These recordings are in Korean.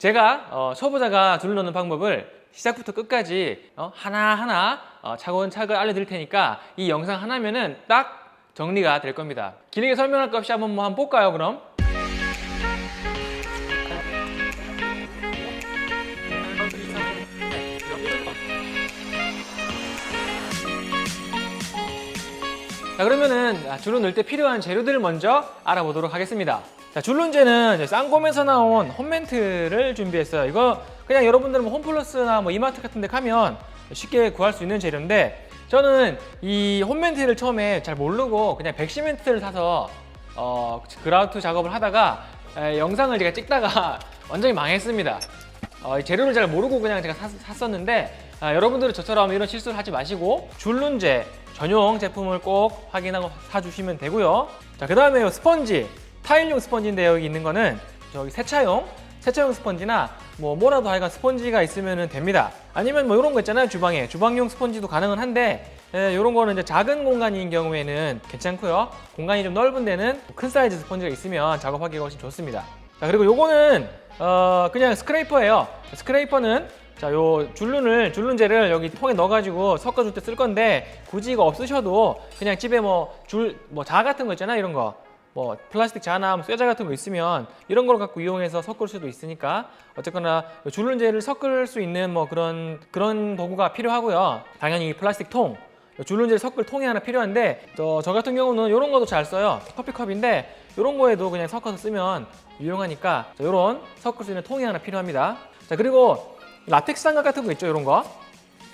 제가 초보자가 줄을 넣는 방법을 시작부터 끝까지 하나하나 차근차근 알려드릴 테니까 이 영상 하나면은 딱 정리가 될 겁니다. 길게 설명할 것 없이 한번 볼까요, 그럼? 자, 그러면은 줄을 넣을 때 필요한 재료들을 먼저 알아보도록 하겠습니다. 자, 줄눈제는 쌍곰에서 나온 홈멘트를 준비했어요. 이거 그냥 여러분들은 뭐 홈플러스나 뭐 이마트 같은 데 가면 쉽게 구할 수 있는 재료인데, 저는 이 홈멘트를 처음에 잘 모르고 그냥 백시멘트를 사서 그라우트 작업을 하다가 영상을 제가 찍다가 완전히 망했습니다. 이 재료를 잘 모르고 그냥 제가 샀었는데, 여러분들은 저처럼 이런 실수를 하지 마시고 줄눈제 전용 제품을 꼭 확인하고 사주시면 되고요. 자, 그 다음에 스펀지, 타일용 스펀지인데 여기 있는 거는 저기 세차용 스펀지나 뭐라도 하여간 스펀지가 있으면 됩니다. 아니면 뭐 이런 거 있잖아요, 주방용 스펀지도 가능은 한데, 이런 거는 이제 작은 공간인 경우에는 괜찮고요. 공간이 좀 넓은 데는 큰 사이즈 스펀지가 있으면 작업하기가 훨씬 좋습니다. 자, 그리고 요거는 그냥 스크레이퍼예요. 스크레이퍼는 자, 요 줄눈제를 여기 통에 넣어가지고 섞어줄 때 쓸 건데, 굳이 이거 없으셔도 그냥 집에 자 같은 거 있잖아요, 이런 거. 플라스틱 자나 쇠자 같은 거 있으면 이런 걸 갖고 이용해서 섞을 수도 있으니까, 어쨌거나 줄눈제를 섞을 수 있는 그런 도구가 필요하고요. 당연히 플라스틱 통, 줄눈제를 섞을 통이 하나 필요한데, 저 같은 경우는 이런 것도 잘 써요. 커피컵인데 이런 거에도 그냥 섞어서 쓰면 유용하니까 이런 섞을 수 있는 통이 하나 필요합니다. 자, 그리고 라텍스 장갑 같은 거 있죠, 이런 거.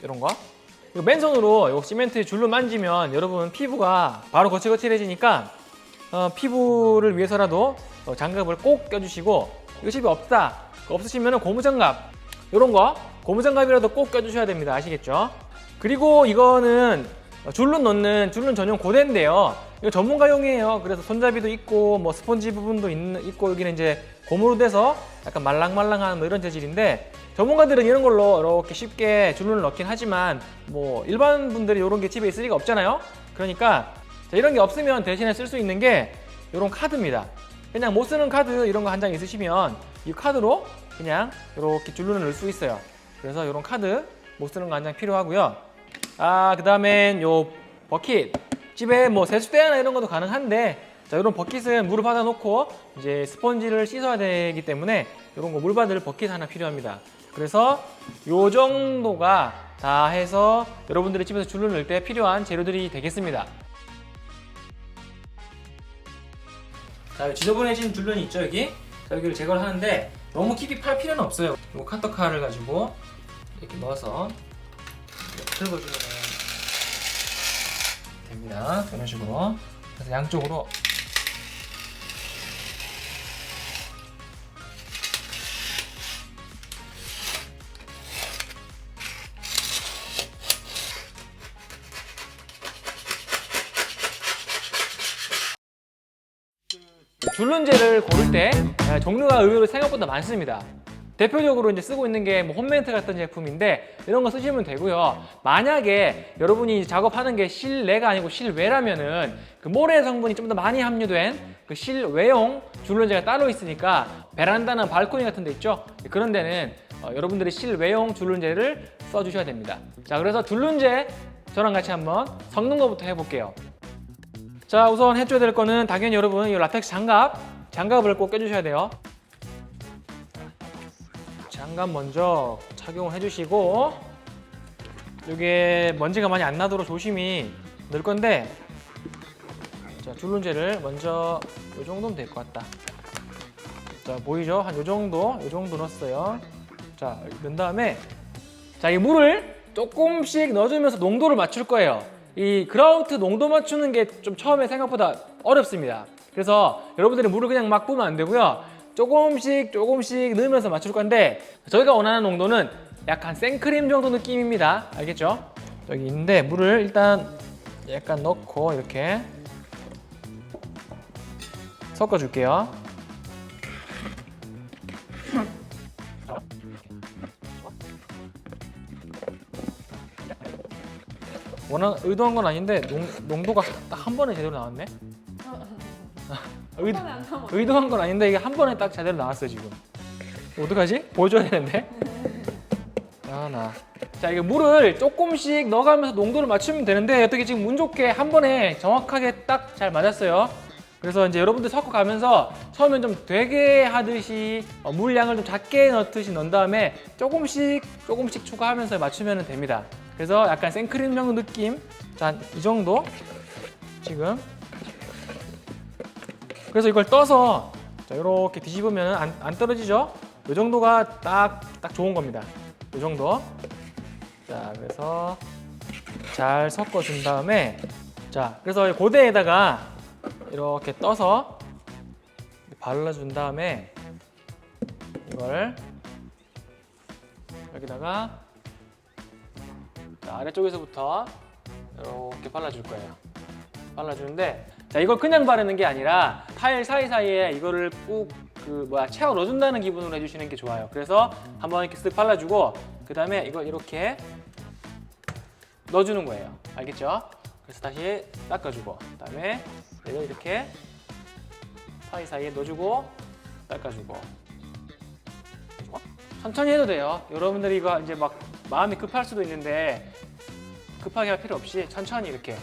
이거 맨손으로 요 시멘트 줄로 만지면 여러분 피부가 바로 거칠거칠해지니까 피부를 위해서라도 장갑을 꼭 껴주시고, 이거 집에 없으시면 고무장갑, 이런 거 고무장갑이라도 꼭 껴주셔야 됩니다. 아시겠죠? 그리고 이거는 줄눈 전용 고데인데요, 이거 전문가용이에요. 그래서 손잡이도 있고 스펀지 부분도 있고, 여기는 이제 고무로 돼서 약간 말랑말랑한 이런 재질인데, 전문가들은 이런 걸로 이렇게 쉽게 줄눈을 넣긴 하지만 일반 분들이 이런 게 집에 있을 리가 없잖아요. 그러니까 이런 게 없으면 대신에 쓸 수 있는 게 이런 카드입니다. 그냥 못 쓰는 카드 이런 거 한 장 있으시면 이 카드로 그냥 이렇게 줄눈을 넣을 수 있어요. 그래서 이런 카드 못 쓰는 거 한 장 필요하고요. 그 다음엔 요 버킷, 집에 세숫대나 이런 것도 가능한데, 자, 이런 버킷은 물을 받아 놓고 이제 스펀지를 씻어야 되기 때문에 이런 거 물 받을 버킷 하나 필요합니다. 그래서 요 정도가 다 해서 여러분들이 집에서 줄눈을 넣을 때 필요한 재료들이 되겠습니다. 자, 지저분해진 줄눈이 있죠, 여기? 자, 여기를 제거를 하는데 너무 깊이 팔 필요는 없어요. 요 카터칼을 가지고 이렇게 넣어서 긁어주면 됩니다. 이런 식으로. 그래서 양쪽으로 줄눈제를 고를 때 종류가 의외로 생각보다 많습니다. 대표적으로 이제 쓰고 있는 게 홈멘트 같은 제품인데, 이런 거 쓰시면 되고요. 만약에 여러분이 작업하는 게 실내가 아니고 실외라면은 그 모래 성분이 좀 더 많이 함유된 그 실외용 줄눈제가 따로 있으니까, 베란다나 발코니 같은 데 있죠? 그런 데는 여러분들이 실외용 줄눈제를 써주셔야 됩니다. 자, 그래서 줄눈제 저랑 같이 한번 섞는 것부터 해볼게요. 자, 우선 해줘야 될 거는 당연히 여러분 이 라텍스 장갑을 꼭 껴주셔야 돼요. 장갑 먼저 착용을 해주시고, 이게 먼지가 많이 안 나도록 조심히 넣을 건데, 자, 줄눈제를 먼저 이 정도면 될 것 같다. 자, 보이죠? 한 이 정도 넣었어요. 자, 넣은 다음에 자, 이 물을 조금씩 넣어주면서 농도를 맞출 거예요. 이 그라우트 농도 맞추는 게 좀 처음에 생각보다 어렵습니다. 그래서 여러분들이 물을 그냥 막 부으면 안 되고요. 조금씩 넣으면서 맞출 건데, 저희가 원하는 농도는 약간 생크림 정도 느낌입니다. 알겠죠? 여기 있는데 물을 일단 약간 넣고 이렇게 섞어줄게요. 의도한 건 아닌데 농도가 딱 한 번에 제대로 나왔네. 의도한 건 아닌데 이게 한 번에 딱 제대로 나왔어요 지금. 어떡하지? 보여줘야 되는데. 하나. 자, 이게 물을 조금씩 넣어가면서 농도를 맞추면 되는데 어떻게 지금 운 좋게 한 번에 정확하게 딱 잘 맞았어요. 그래서 이제 여러분들 섞어가면서 처음엔 좀 되게 하듯이 물량을 좀 작게 넣듯이 넣은 다음에 조금씩 추가하면서 맞추면 됩니다. 그래서 약간 생크림 정도 느낌. 자, 이 정도 지금. 그래서 이걸 떠서 자, 이렇게 뒤집으면 안 떨어지죠? 이 정도가 딱 좋은 겁니다. 이 정도. 자, 그래서 잘 섞어준 다음에 자, 그래서 고대에다가 이렇게 떠서 발라준 다음에 이걸 여기다가 자, 아래쪽에서부터 이렇게 발라줄 거예요. 발라주는데 자, 이걸 그냥 바르는 게 아니라 타일 사이사이에 이거를 꾹 채워 넣어준다는 기분으로 해주시는 게 좋아요. 그래서 한번 이렇게 쓱 발라주고 그 다음에 이걸 이렇게 넣어주는 거예요. 알겠죠? 그래서 다시 닦아주고 그 다음에 이걸 이렇게 사이사이에 넣어주고 닦아주고 천천히 해도 돼요. 여러분들이 이거 이제 막 마음이 급할 수도 있는데 급하게 할 필요 없이 천천히 이렇게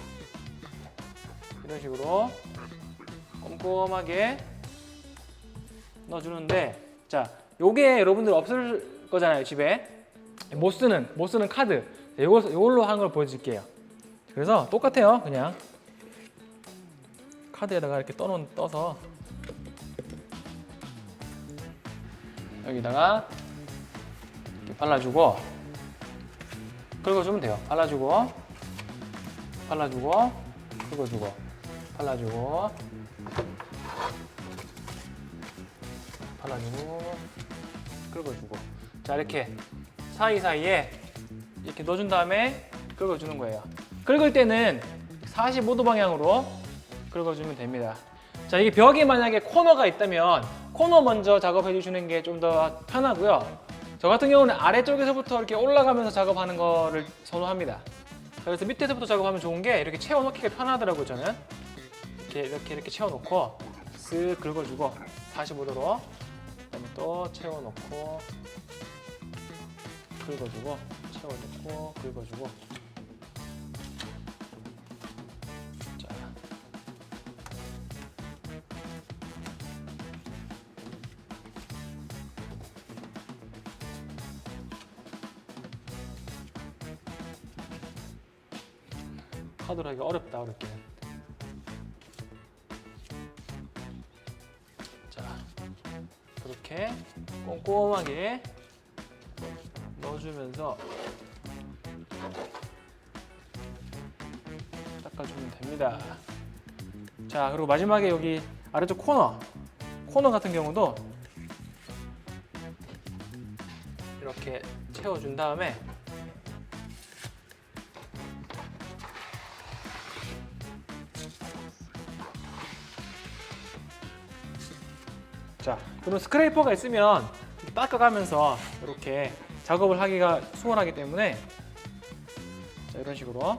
이런 식으로 꼼꼼하게 넣어주는데 자, 요게 여러분들 없을 거잖아요, 집에. 못 쓰는 카드. 이걸로 하는 걸 보여줄게요. 그래서 똑같아요, 그냥. 카드에다가 이렇게 떠서 여기다가 이렇게 발라주고 긁어주면 돼요. 발라주고 긁어주고 발라주고 긁어주고 자, 이렇게 사이사이에 이렇게 넣어준 다음에 긁어주는 거예요. 긁을 때는 45도 방향으로 긁어주면 됩니다. 자, 이게 벽에 만약에 코너가 있다면 코너 먼저 작업해 주시는 게 좀 더 편하고요. 저 같은 경우는 아래쪽에서부터 이렇게 올라가면서 작업하는 거를 선호합니다. 그래서 밑에서부터 작업하면 좋은 게 이렇게 채워넣기가 편하더라고요, 저는. 이렇게 채워놓고 쓱 긁어주고 45도로 그다음에 또 채워놓고 긁어주고 채워놓고 긁어주고 자, 카드로 하기가 어렵기는. 자, 그렇게 꼼꼼하게 넣어주면서 닦아주면 됩니다. 자, 그리고 마지막에 여기 아래쪽 코너 같은 경우도 이렇게 채워준 다음에 자, 그럼 스크레이퍼가 있으면 닦아가면서 이렇게 작업을 하기가 수월하기 때문에 자, 이런 식으로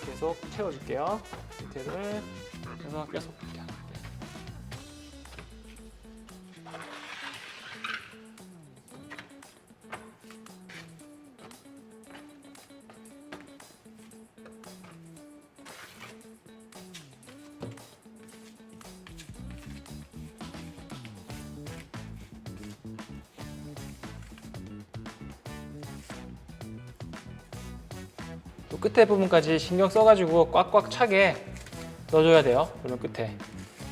계속 채워줄게요. 밑에를 그래서 계속 이렇게. 또 끝에 부분까지 신경 써가지고 꽉꽉 차게 넣어줘야 돼요. 이런 끝에.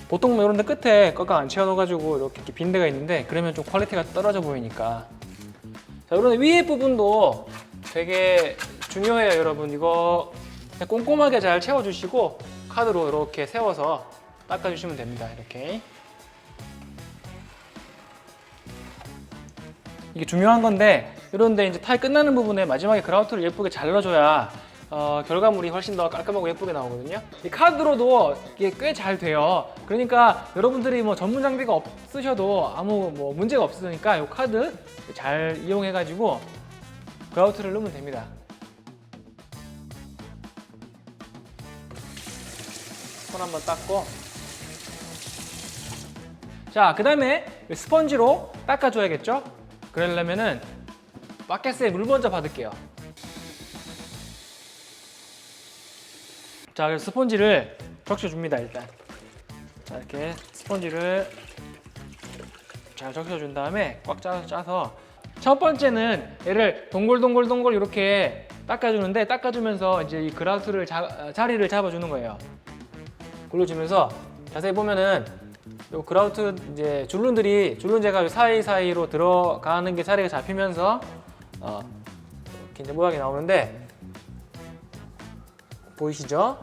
보통 뭐 이런 데 끝에 꽉꽉 안 채워넣어가지고 이렇게 빈 데가 있는데 그러면 좀 퀄리티가 떨어져 보이니까. 자, 이런 위에 부분도 되게 중요해요, 여러분. 이거 그냥 꼼꼼하게 잘 채워주시고 카드로 이렇게 세워서 닦아주시면 됩니다. 이렇게. 이게 중요한 건데 이런데 이제 타일 끝나는 부분에 마지막에 그라우트를 예쁘게 잘 넣어줘야 결과물이 훨씬 더 깔끔하고 예쁘게 나오거든요. 이 카드로도 이게 꽤 잘 돼요. 그러니까 여러분들이 뭐 전문 장비가 없으셔도 아무 뭐 문제가 없으니까 이 카드 잘 이용해가지고 그라우트를 넣으면 됩니다. 손 한번 닦고 자, 그 다음에 스펀지로 닦아줘야겠죠? 그러려면은 바켓에 물 먼저 받을게요. 자, 그래서 스펀지를 적셔줍니다. 일단 자, 이렇게 스펀지를 잘 적셔준 다음에 꽉 짜서 첫 번째는 얘를 동글동글 이렇게 닦아주는데, 닦아주면서 이제 이 그라우트를 자리를 잡아주는 거예요. 굴려주면서 자세히 보면은 요 그라우트 이제 줄눈제가 사이사이로 들어가는 게 자리가 잡히면서 이렇게 이제 모양이 나오는데 보이시죠?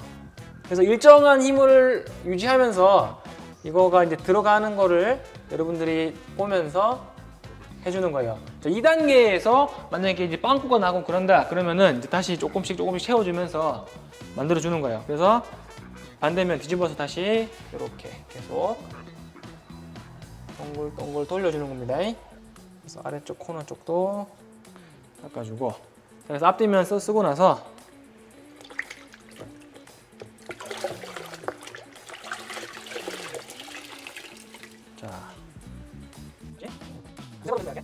그래서 일정한 힘을 유지하면서 이거가 이제 들어가는 거를 여러분들이 보면서 해주는 거예요. 2단계에서 만약에 이제 빵꾸가 나고 그런다 그러면은 이제 다시 조금씩 채워주면서 만들어주는 거예요. 그래서 반대면 뒤집어서 다시 이렇게 계속 동글 돌려주는 겁니다. 그래서 아래쪽 코너 쪽도 닦아주고, 그래서 앞뒤면 쓰고 나서 자 이렇게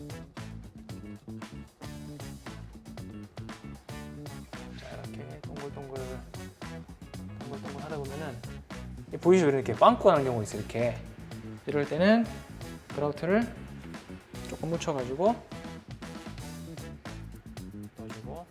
동글동글 하다 보면은 보이시죠? 이렇게 빵꾸가 나는 경우가 있어요. 이렇게 이럴 때는 그라우트를 조금 묻혀가지고 넣어주고,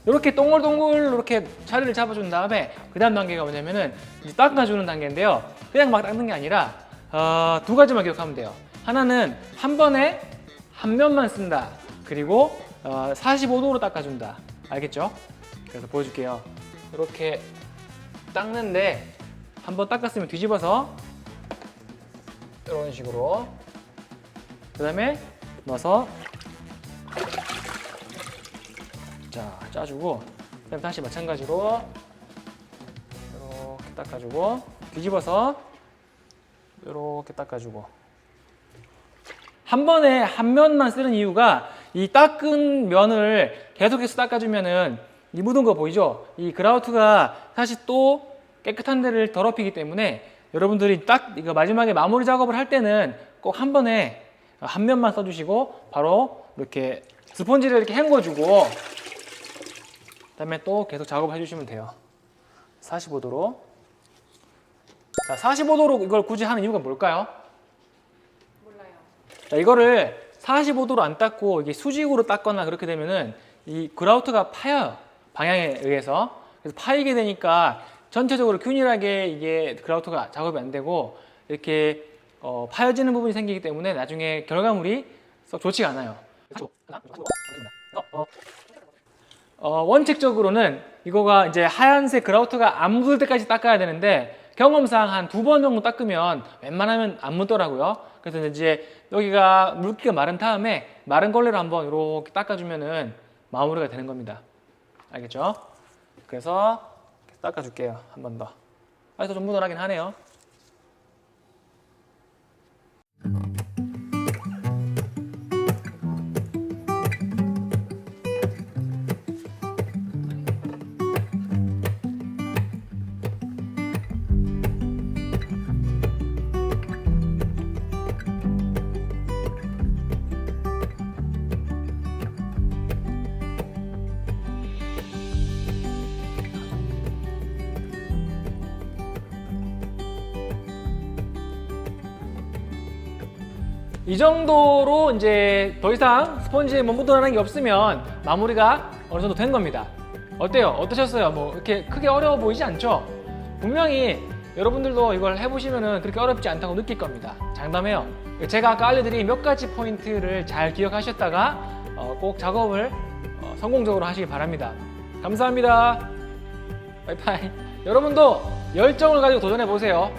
이렇게 동글동글 이렇게 자리를 잡아준 다음에 그 다음 단계가 뭐냐면은 이제 닦아주는 단계인데요. 그냥 막 닦는 게 아니라 두 가지만 기억하면 돼요. 하나는 한 번에 한 면만 쓴다. 그리고 45도로 닦아준다. 알겠죠? 그래서 보여줄게요. 이렇게 닦는데 한 번 닦았으면 뒤집어서 이런 식으로, 그 다음에 넣어서 자 짜주고, 그다음 다시 마찬가지로 이렇게 닦아주고, 뒤집어서 이렇게 닦아주고. 한 번에 한 면만 쓰는 이유가 이 닦은 면을 계속해서 닦아주면은 이 묻은 거 보이죠? 이 그라우트가 다시 또 깨끗한 데를 더럽히기 때문에 여러분들이 딱 이거 마지막에 마무리 작업을 할 때는 꼭 한 번에 한 면만 써주시고 바로 이렇게 스펀지를 이렇게 헹궈주고 그다음에 또 계속 작업을 해주시면 돼요. 45도로. 자, 45도로 이걸 굳이 하는 이유가 뭘까요? 몰라요. 자, 이거를 45도로 안 닦고 이게 수직으로 닦거나 그렇게 되면은 이 그라우트가 파여요. 방향에 의해서. 그래서 파이게 되니까 전체적으로 균일하게 이게 그라우트가 작업이 안 되고 이렇게 파여지는 부분이 생기기 때문에 나중에 결과물이 썩 좋지가 않아요. 원칙적으로는 이거가 이제 하얀색 그라우트가 안 묻을 때까지 닦아야 되는데 경험상 한 2번 정도 닦으면 웬만하면 안 묻더라고요. 그래서 이제 여기가 물기가 마른 다음에 마른 걸레로 한번 이렇게 닦아주면은 마무리가 되는 겁니다. 알겠죠? 그래서 닦아줄게요. 한 번 더. 아직도 좀 묻어나긴 하네요. 이 정도로 이제 더 이상 스펀지에 뭐 묻어나는 게 없으면 마무리가 어느 정도 된 겁니다. 어때요? 어떠셨어요? 뭐 이렇게 크게 어려워 보이지 않죠? 분명히 여러분들도 이걸 해보시면은 그렇게 어렵지 않다고 느낄 겁니다. 장담해요. 제가 아까 알려드린 몇 가지 포인트를 잘 기억하셨다가 꼭 작업을 성공적으로 하시기 바랍니다. 감사합니다. 바이바이. 여러분도 열정을 가지고 도전해 보세요.